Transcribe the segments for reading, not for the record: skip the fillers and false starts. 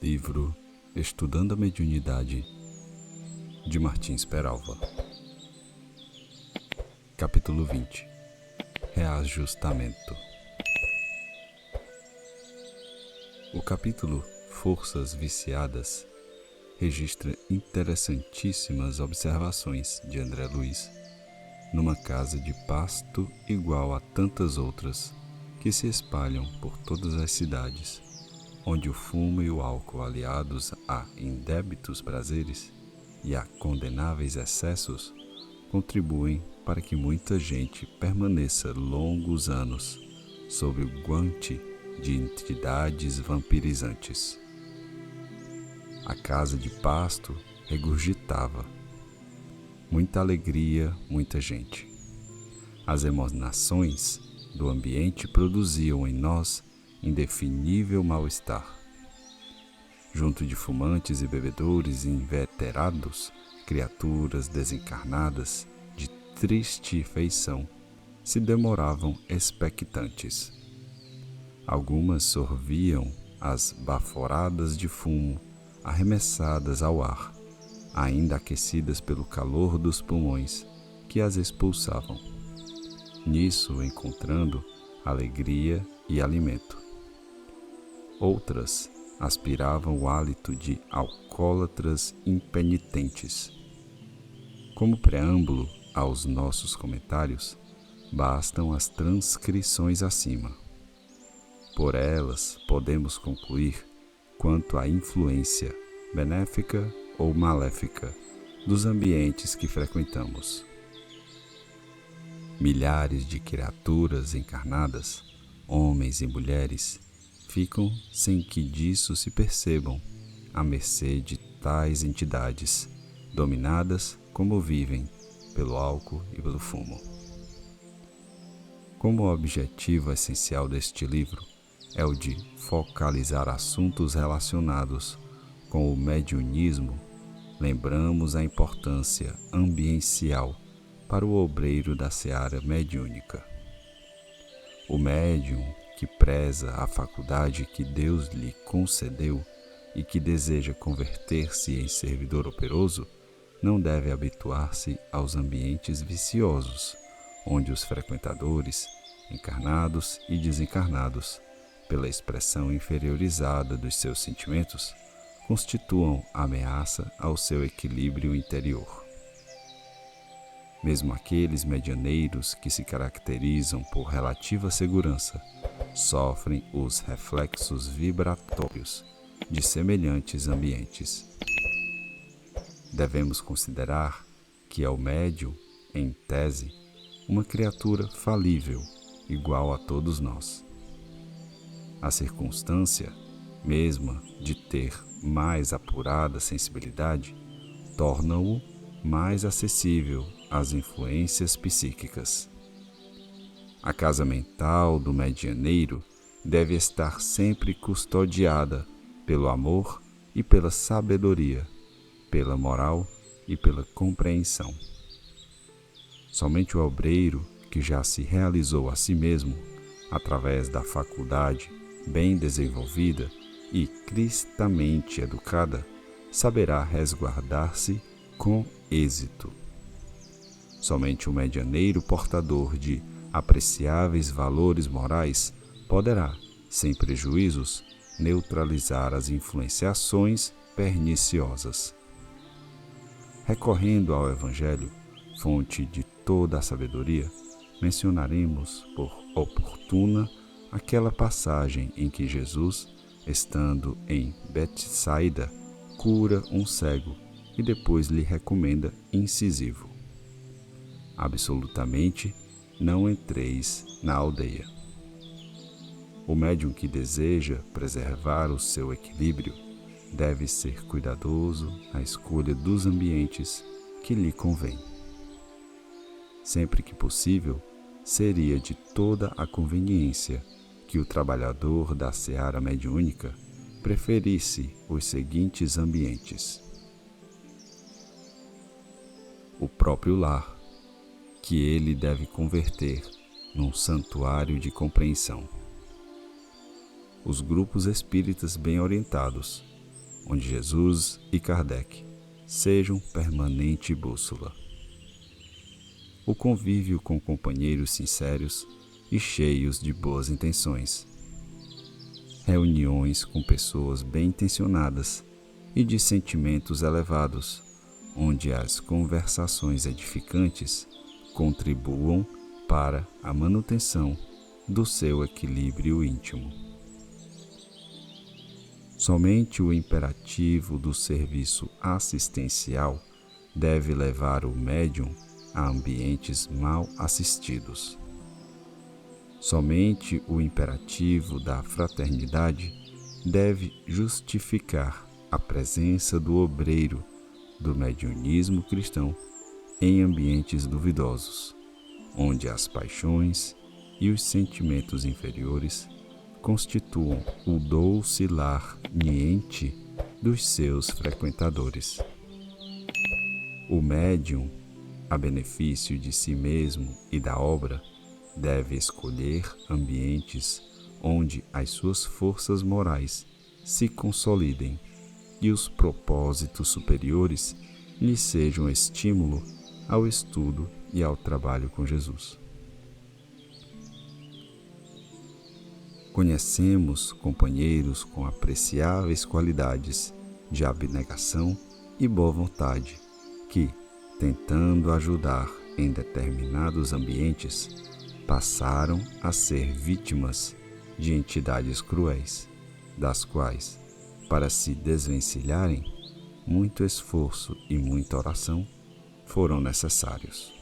Livro Estudando a Mediunidade, de Martins Peralva. Capítulo 20. Reajustamento. O capítulo Forças Viciadas registra interessantíssimas observações de André Luiz numa casa de pasto igual a tantas outras que se espalham por todas as cidades, onde o fumo e o álcool, aliados a indébitos prazeres e a condenáveis excessos, contribuem para que muita gente permaneça longos anos sob o guante de entidades vampirizantes. A casa de pasto regurgitava. Muita alegria, muita gente. As emanações do ambiente produziam em nós indefinível mal-estar. Junto de fumantes e bebedores inveterados, criaturas desencarnadas de triste feição se demoravam expectantes. Algumas sorviam as baforadas de fumo arremessadas ao ar, ainda aquecidas pelo calor dos pulmões que as expulsavam, nisso encontrando alegria e alimento. Outras aspiravam o hálito de alcoólatras impenitentes. Como preâmbulo aos nossos comentários, bastam as transcrições acima. Por elas podemos concluir quanto à influência benéfica ou maléfica dos ambientes que frequentamos. Milhares de criaturas encarnadas, homens e mulheres, ficam sem que disso se percebam, à mercê de tais entidades, dominadas como vivem pelo álcool e pelo fumo. Como o objetivo essencial deste livro é o de focalizar assuntos relacionados com o mediunismo, lembramos a importância ambiencial para o obreiro da seara mediúnica. O médium que preza a faculdade que Deus lhe concedeu e que deseja converter-se em servidor operoso, não deve habituar-se aos ambientes viciosos, onde os frequentadores, encarnados e desencarnados, pela expressão inferiorizada dos seus sentimentos, constituam ameaça ao seu equilíbrio interior. Mesmo aqueles medianeiros que se caracterizam por relativa segurança sofrem os reflexos vibratórios de semelhantes ambientes. Devemos considerar que é o médium, em tese, uma criatura falível, igual a todos nós. A circunstância mesma de ter mais apurada sensibilidade torna-o mais acessível às influências psíquicas. A casa mental do medianeiro deve estar sempre custodiada pelo amor e pela sabedoria, pela moral e pela compreensão. Somente o obreiro que já se realizou a si mesmo, através da faculdade bem desenvolvida e cristamente educada, saberá resguardar-se com êxito. Somente o medianeiro portador de apreciáveis valores morais poderá, sem prejuízos, neutralizar as influenciações perniciosas. Recorrendo ao Evangelho, fonte de toda a sabedoria, mencionaremos por oportuna aquela passagem em que Jesus, estando em Betsaida, cura um cego e depois lhe recomenda incisivo: absolutamente não entreis na aldeia. O médium que deseja preservar o seu equilíbrio deve ser cuidadoso na escolha dos ambientes que lhe convém. Sempre que possível, seria de toda a conveniência que o trabalhador da seara mediúnica preferisse os seguintes ambientes: o próprio lar, que ele deve converter num santuário de compreensão. Os grupos espíritas bem orientados, onde Jesus e Kardec sejam permanente bússola. O convívio com companheiros sinceros e cheios de boas intenções. Reuniões com pessoas bem-intencionadas e de sentimentos elevados, onde as conversações edificantes contribuam para a manutenção do seu equilíbrio íntimo. Somente o imperativo do serviço assistencial deve levar o médium a ambientes mal assistidos. Somente o imperativo da fraternidade deve justificar a presença do obreiro do mediunismo cristão em ambientes duvidosos, onde as paixões e os sentimentos inferiores constituam o doce lar niente dos seus frequentadores. O médium, a benefício de si mesmo e da obra, deve escolher ambientes onde as suas forças morais se consolidem e os propósitos superiores lhe sejam estímulo ao estudo e ao trabalho com Jesus. Conhecemos companheiros com apreciáveis qualidades de abnegação e boa vontade que, tentando ajudar em determinados ambientes, passaram a ser vítimas de entidades cruéis, das quais, para se desvencilharem, muito esforço e muita oração foram necessários.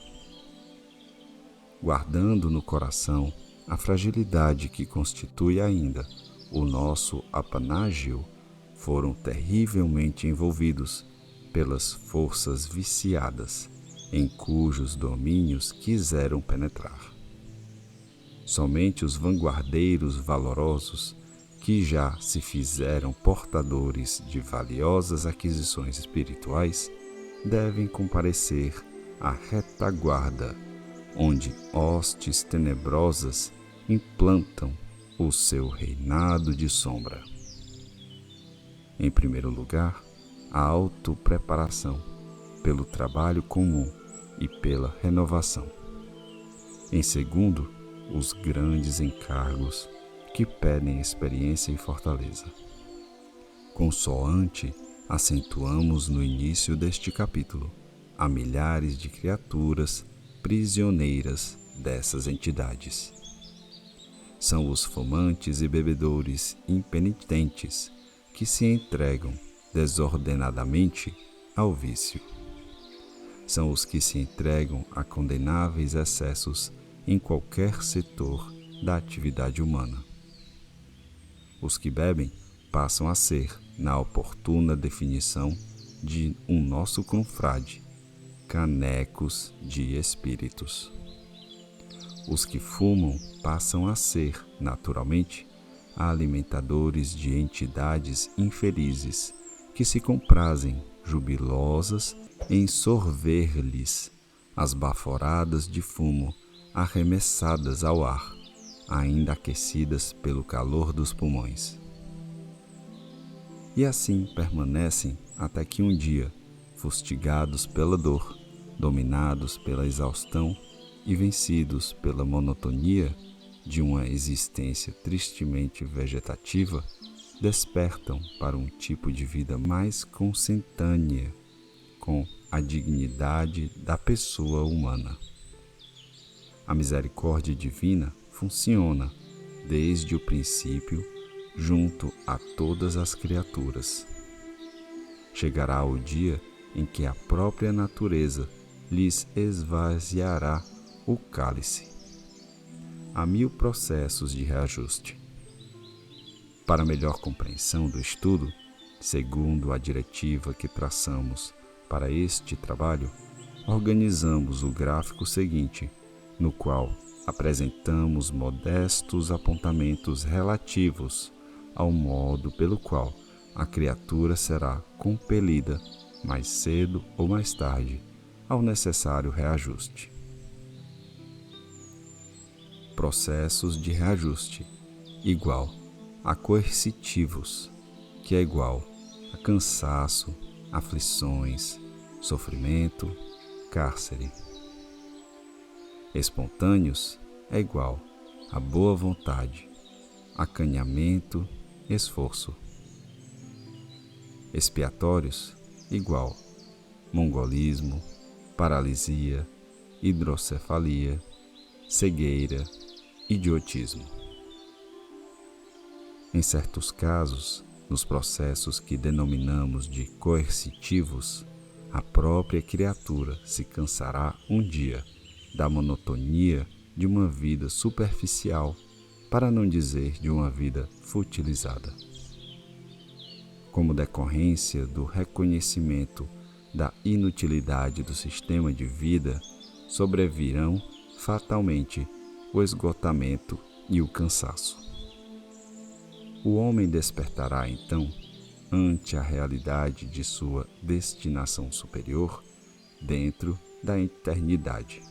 Guardando no coração a fragilidade que constitui ainda o nosso apanágio, foram terrivelmente envolvidos pelas forças viciadas em cujos domínios quiseram penetrar. Somente os vanguardeiros valorosos que já se fizeram portadores de valiosas aquisições espirituais devem comparecer à retaguarda, onde hostes tenebrosas implantam o seu reinado de sombra. Em primeiro lugar, a autopreparação pelo trabalho comum e pela renovação. Em segundo, os grandes encargos que pedem experiência e fortaleza. Consoante acentuamos no início deste capítulo, há milhares de criaturas prisioneiras dessas entidades. São os fumantes e bebedores impenitentes que se entregam desordenadamente ao vício. São os que se entregam a condenáveis excessos em qualquer setor da atividade humana. Os que bebem passam a ser, na oportuna definição de um nosso confrade, canecos de espíritos. Os que fumam passam a ser, naturalmente, alimentadores de entidades infelizes que se comprazem jubilosas em sorver-lhes as baforadas de fumo arremessadas ao ar, ainda aquecidas pelo calor dos pulmões. E assim permanecem até que um dia, fustigados pela dor, dominados pela exaustão e vencidos pela monotonia de uma existência tristemente vegetativa, despertam para um tipo de vida mais consentânea com a dignidade da pessoa humana. A misericórdia divina funciona desde o princípio junto a todas as criaturas. Chegará o dia em que a própria natureza lhes esvaziará o cálice. Há 1000 processos de reajuste. Para melhor compreensão do estudo, segundo a diretiva que traçamos para este trabalho, organizamos o gráfico seguinte, no qual apresentamos modestos apontamentos relativos ao modo pelo qual a criatura será compelida, mais cedo ou mais tarde, ao necessário reajuste. Processos de reajuste igual a coercitivos, que é igual a cansaço, aflições, sofrimento, cárcere. Espontâneos é igual a boa vontade, acanhamento, esforço. Expiatórios igual mongolismo, paralisia, hidrocefalia, cegueira, idiotismo. Em certos casos, nos processos que denominamos de coercitivos, a própria criatura se cansará um dia da monotonia de uma vida superficial, para não dizer de uma vida futilizada. Como decorrência do reconhecimento da inutilidade do sistema de vida, sobrevirão fatalmente o esgotamento e o cansaço. O homem despertará então ante a realidade de sua destinação superior dentro da eternidade.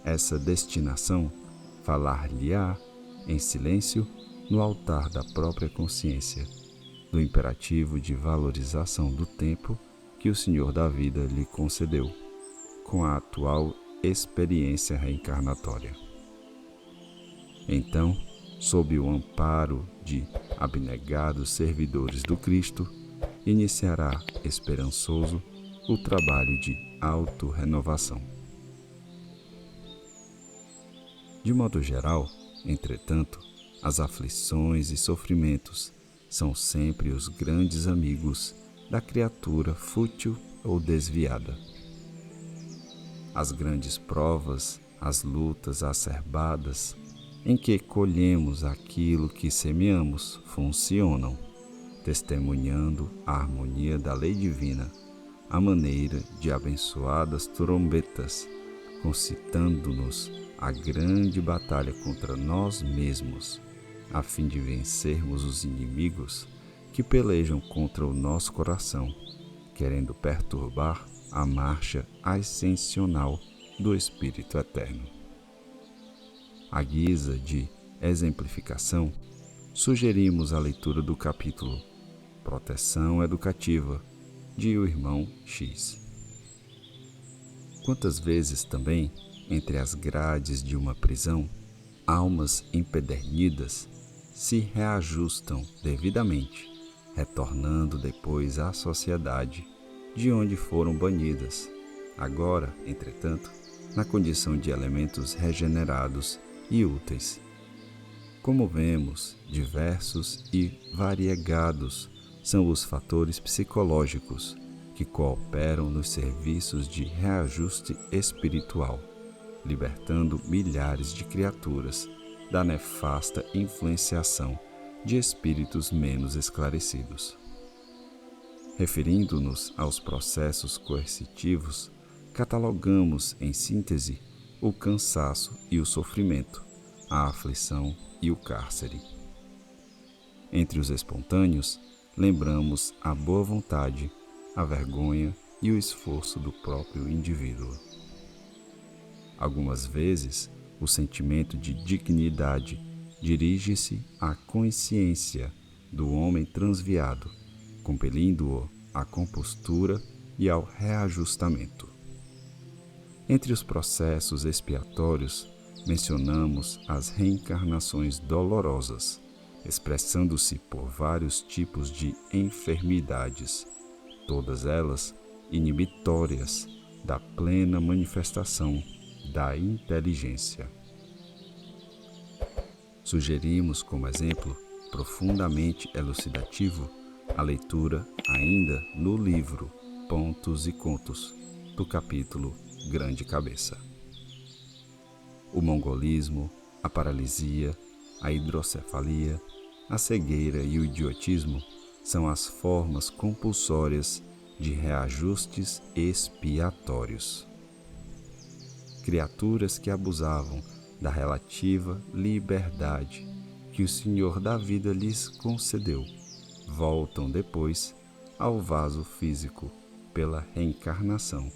Essa destinação falar-lhe-á em silêncio no altar da própria consciência, do imperativo de valorização do tempo que o Senhor da vida lhe concedeu, com a atual experiência reencarnatória. Então, sob o amparo de abnegados servidores do Cristo, iniciará esperançoso o trabalho de autorrenovação. De modo geral, entretanto, as aflições e sofrimentos são sempre os grandes amigos da criatura fútil ou desviada. As grandes provas, as lutas acerbadas, em que colhemos aquilo que semeamos, funcionam, testemunhando a harmonia da lei divina, à maneira de abençoadas trombetas, concitando-nos a grande batalha contra nós mesmos, a fim de vencermos os inimigos que pelejam contra o nosso coração, querendo perturbar a marcha ascensional do Espírito Eterno. À guisa de exemplificação, sugerimos a leitura do capítulo Proteção Educativa, de o irmão X. Quantas vezes também, entre as grades de uma prisão, almas empedernidas se reajustam devidamente, retornando depois à sociedade de onde foram banidas, agora, entretanto, na condição de elementos regenerados e úteis. Como vemos, diversos e variegados são os fatores psicológicos que cooperam nos serviços de reajuste espiritual, libertando milhares de criaturas da nefasta influenciação de espíritos menos esclarecidos. Referindo-nos aos processos coercitivos, catalogamos, em síntese, o cansaço e o sofrimento, a aflição e o cárcere. Entre os espontâneos, lembramos a boa vontade, a vergonha e o esforço do próprio indivíduo. Algumas vezes, o sentimento de dignidade dirige-se à consciência do homem transviado, compelindo-o à compostura e ao reajustamento. Entre os processos expiatórios, mencionamos as reencarnações dolorosas, expressando-se por vários tipos de enfermidades, todas elas inibitórias da plena manifestação da inteligência. Sugerimos como exemplo profundamente elucidativo a leitura ainda no livro Pontos e Contos, do capítulo Grande Cabeça. O mongolismo, a paralisia, a hidrocefalia, a cegueira e o idiotismo são as formas compulsórias de reajustes expiatórios. Criaturas que abusavam da relativa liberdade que o Senhor da vida lhes concedeu, voltam depois ao vaso físico pela reencarnação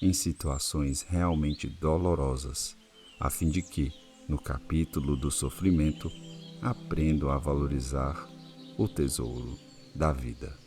em situações realmente dolorosas, a fim de que, no capítulo do sofrimento, aprendam a valorizar o tesouro da vida.